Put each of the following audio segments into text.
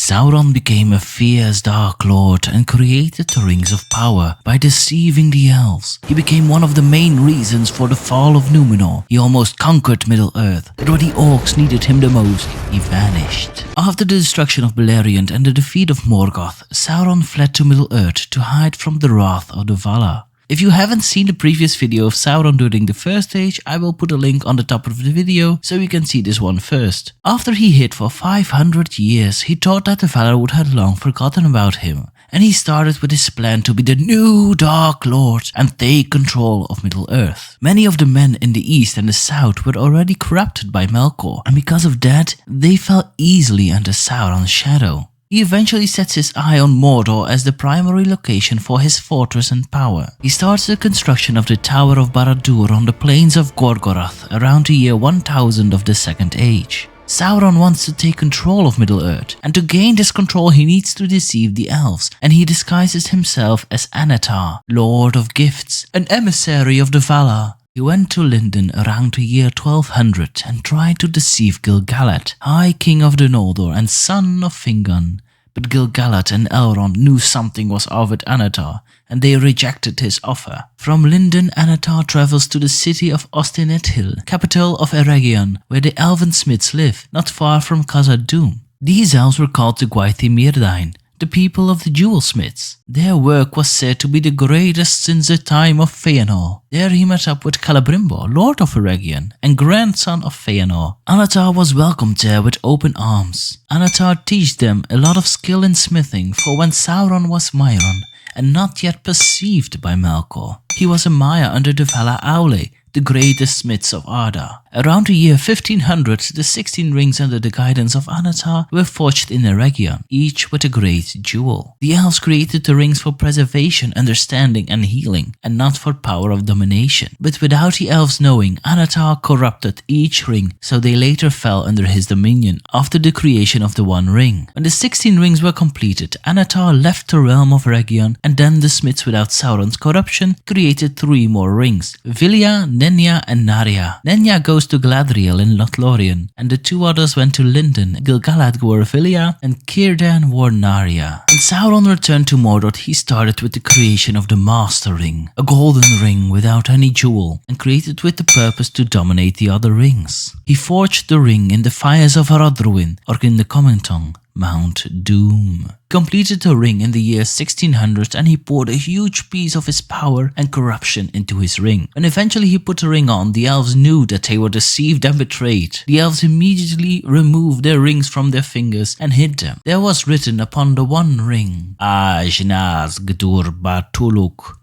Sauron became a fierce Dark Lord and created the Rings of Power by deceiving the elves. He became one of the main reasons for the fall of Numenor. He almost conquered Middle-earth, but when the orcs needed him the most, he vanished. After the destruction of Beleriand and the defeat of Morgoth, Sauron fled to Middle-earth to hide from the wrath of the Valar. If you haven't seen the previous video of Sauron during the first age, I will put a link on the top of the video so you can see this one first. After he hid for 500 years, he thought that the Valar would have long forgotten about him, and he started with his plan to be the new Dark Lord and take control of Middle-earth. Many of the men in the east and the south were already corrupted by Melkor, and because of that, they fell easily under Sauron's shadow. He eventually sets his eye on Mordor as the primary location for his fortress and power. He starts the construction of the Tower of Barad-dûr on the plains of Gorgoroth around the year 1000 of the Second Age. Sauron wants to take control of Middle-earth, and to gain this control he needs to deceive the elves, and he disguises himself as Annatar, Lord of Gifts, an emissary of the Valar. He went to Lindon around the year 1200 and tried to deceive Gil-galad, High King of the Noldor and son of Fingon. But Gil-galad and Elrond knew something was off with Annatar, and they rejected his offer. From Lindon, Annatar travels to the city of Ostineth-Hill, capital of Eregion, where the elven smiths live, not far from Khazad-dûm. These elves were called the Gwaith Myrdain, the people of the jewelsmiths. Their work was said to be the greatest since the time of Feanor. There he met up with Celebrimbor, Lord of Eregion and grandson of Feanor. Annatar was welcomed there with open arms. Annatar taught them a lot of skill in smithing for when Sauron was Mairon and not yet perceived by Melkor. He was a Maia under the Valar Aule, the greatest smiths of Arda. Around the year 1500, the 16 rings under the guidance of Annatar were forged in Eregion, each with a great jewel. The elves created the rings for preservation, understanding and healing, and not for power of domination. But without the elves knowing, Annatar corrupted each ring, so they later fell under his dominion after the creation of the One Ring. When the 16 rings were completed, Annatar left the realm of Eregion, and then the smiths without Sauron's corruption created 3 more rings, Vilya, Nenya and Narya. Nenya goes to Galadriel in Lothlorien, and the 2 others went to Lindon. Gil-galad wore Vilya and Círdan wore Narya. When Sauron returned to Mordor, he started with the creation of the Master Ring, a golden ring without any jewel, and created with the purpose to dominate the other rings. He forged the ring in the fires of Aradruin, or in the common tongue, Mount Doom. Completed the ring in the year 1600, and he poured a huge piece of his power and corruption into his ring. When eventually he put the ring on, the elves knew that they were deceived and betrayed. The elves immediately removed their rings from their fingers and hid them. There was written upon the One Ring, Ajnaz Gdur Batuluk,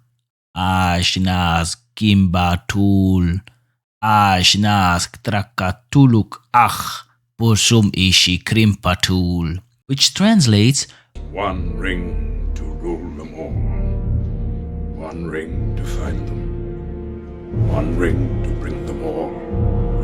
Ajnaz Gimbatul, Ajnaz Trakatuluk Ach, Bursum Ishi Krimpatul, which translates, One ring to rule them all. One ring to find them. One ring to bring them all.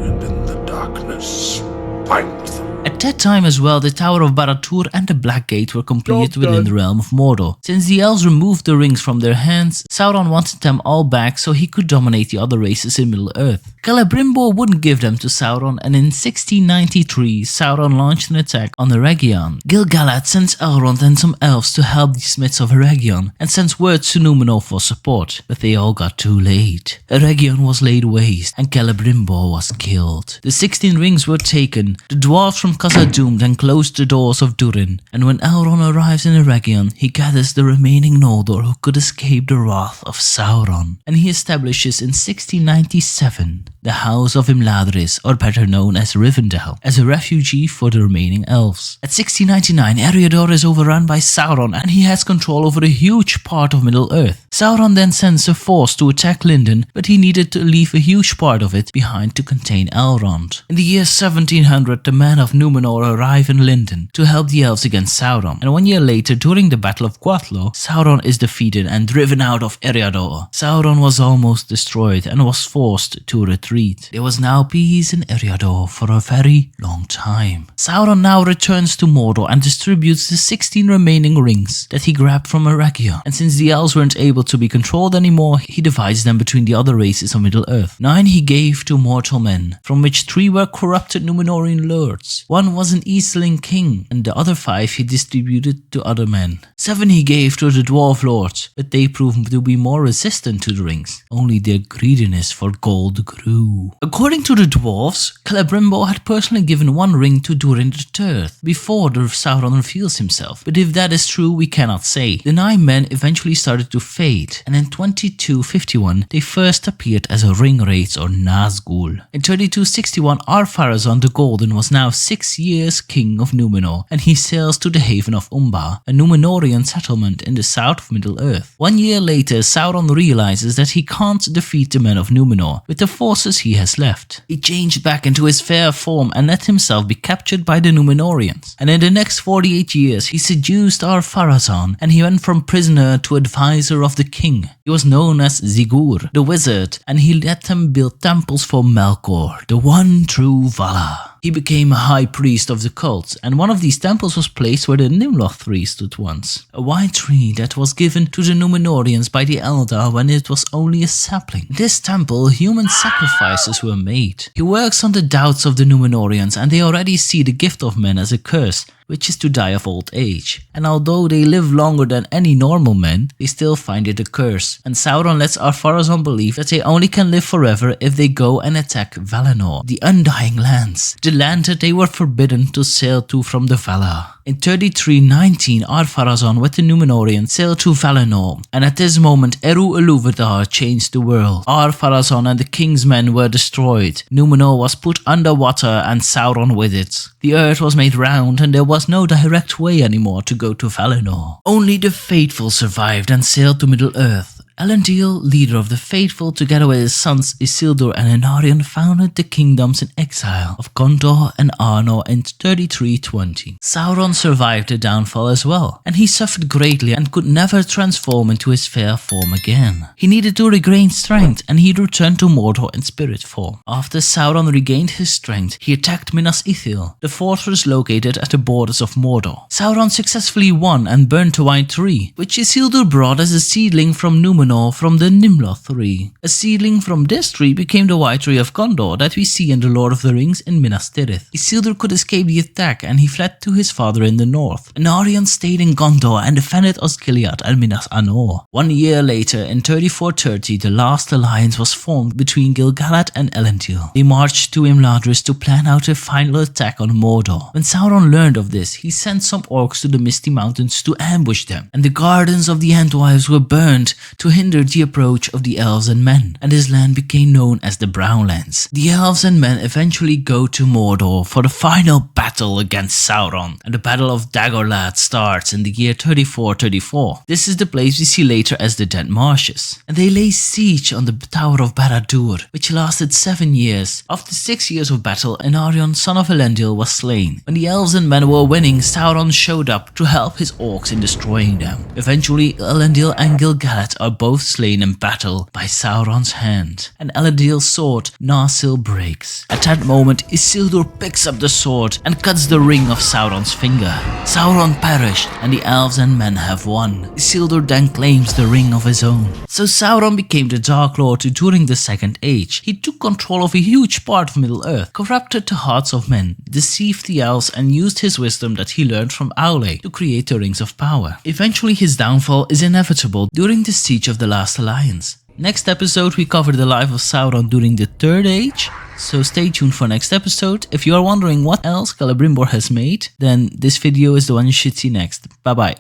And in the darkness, find them. At that time as well, the Tower of Barad-dûr and the Black Gate were completed within the realm of Mordor. Since the elves removed the rings from their hands, Sauron wanted them all back so he could dominate the other races in Middle-earth. Celebrimbor wouldn't give them to Sauron, and in 1693, Sauron launched an attack on Eregion. Gil-galad sends Elrond and some elves to help the smiths of Eregion, and sends words to Númenor for support, but they all got too late. Eregion was laid waste, and Celebrimbor was killed. The 16 rings were taken. The dwarves from Khazad-dûm then closed the doors of Durin, and when Elrond arrives in Eregion, he gathers the remaining Noldor who could escape the wrath of Sauron, and he establishes in 1697 the House of Imladris, or better known as Rivendell, as a refugee for the remaining elves. At 1699, Eriador is overrun by Sauron, and he has control over a huge part of Middle-earth. Sauron then sends a force to attack Lindon, but he needed to leave a huge part of it behind to contain Elrond. In the year 1700, the men of Númenor arrive in Lindon to help the elves against Sauron, and 1 year later, during the Battle of Gwathlo, Sauron is defeated and driven out of Eriador. Sauron was almost destroyed and was forced to retreat. retreat. There was now peace in Eregion for a very long time. Sauron now returns to Mordor and distributes the 16 remaining rings that he grabbed from Eregion. And since the elves weren't able to be controlled anymore, he divides them between the other races of Middle-earth. 9 he gave to mortal men, from which 3 were corrupted Númenorian lords. 1 was an Eastling king, and the other 5 he distributed to other men. 7 he gave to the dwarf lords, but they proved to be more resistant to the rings. Only their greediness for gold grew. According to the dwarves, Celebrimbor had personally given 1 ring to Durin III before the Sauron reveals himself, but if that is true we cannot say. The 9 men eventually started to fade, and in 2251 they first appeared as a ring wraiths or Nazgul. In 3261 Ar-Pharazôn the Golden was now 6 years king of Númenor, and he sails to the haven of Umbar, a Númenorian settlement in the south of Middle-earth. 1 year later Sauron realizes that he can't defeat the men of Númenor with the forces he has left. He changed back into his fair form and let himself be captured by the Númenorians, and in the next 48 years he seduced Ar-Pharazôn and he went from prisoner to advisor of the king. He was known as Sigurd, the wizard, and he let them build temples for Melkor, the one true Valar. He became a high priest of the cult, and one of these temples was placed where the Nimloth tree stood once. A white tree that was given to the Númenorians by the Eldar when it was only a sapling. In this temple, human sacrifices were made. He works on the doubts of the Númenorians, and they already see the gift of men as a curse, which is to die of old age. And although they live longer than any normal men, they still find it a curse. And Sauron lets Ar-Pharazôn believe that they only can live forever if they go and attack Valinor, the Undying Lands, the land that they were forbidden to sail to from the Valar. In 3319, Ar-Pharazôn with the Númenorians sailed to Valinor, and at this moment Eru Ilúvatar changed the world. Ar-Pharazôn and the king's men were destroyed. Númenor was put underwater and Sauron with it. The earth was made round and there was no direct way anymore to go to Valinor. Only the faithful survived and sailed to Middle-earth. Elendil, leader of the faithful, together with his sons Isildur and Anarion, founded the kingdoms in exile of Gondor and Arnor in 3320. Sauron survived the downfall as well, and he suffered greatly and could never transform into his fair form again. He needed to regain strength, and he returned to Mordor in spirit form. After Sauron regained his strength, he attacked Minas Ithil, the fortress located at the borders of Mordor. Sauron successfully won and burned the White Tree, which Isildur brought as a seedling from Númenor from the Nimloth tree. A seedling from this tree became the White Tree of Gondor that we see in The Lord of the Rings in Minas Tirith. Isildur could escape the attack and he fled to his father in the north. Anarion stayed in Gondor and defended Osgiliath and Minas Anor. 1 year later, in 3430, the last alliance was formed between Gil-galad and Elendil. They marched to Imladris to plan out a final attack on Mordor. When Sauron learned of this, he sent some orcs to the Misty Mountains to ambush them, and the gardens of the Entwives were burned to hindered the approach of the elves and men, and his land became known as the Brownlands. The elves and men eventually go to Mordor for the final battle against Sauron, and the Battle of Dagorlad starts in the year 3434. This is the place we see later as the Dead Marshes, and they lay siege on the Tower of Barad-dûr, which lasted 7 years. After 6 years of battle, Anarion, son of Elendil, was slain. When the elves and men were winning, Sauron showed up to help his orcs in destroying them. Eventually, Elendil and Gil-galad are both slain in battle by Sauron's hand, and Elendil's sword Narsil breaks. At that moment, Isildur picks up the sword and cuts the ring of Sauron's finger. Sauron perished, and the elves and men have won. Isildur then claims the ring of his own. So Sauron became the Dark Lord during the Second Age. He took control of a huge part of Middle-earth, corrupted the hearts of men, deceived the elves, and used his wisdom that he learned from Aule to create the Rings of Power. Eventually his downfall is inevitable during the siege of the Last Alliance. Next episode we cover the life of Sauron during the Third Age, so stay tuned for next episode. If you are wondering what else Celebrimbor has made, then this video is the one you should see next. Bye bye.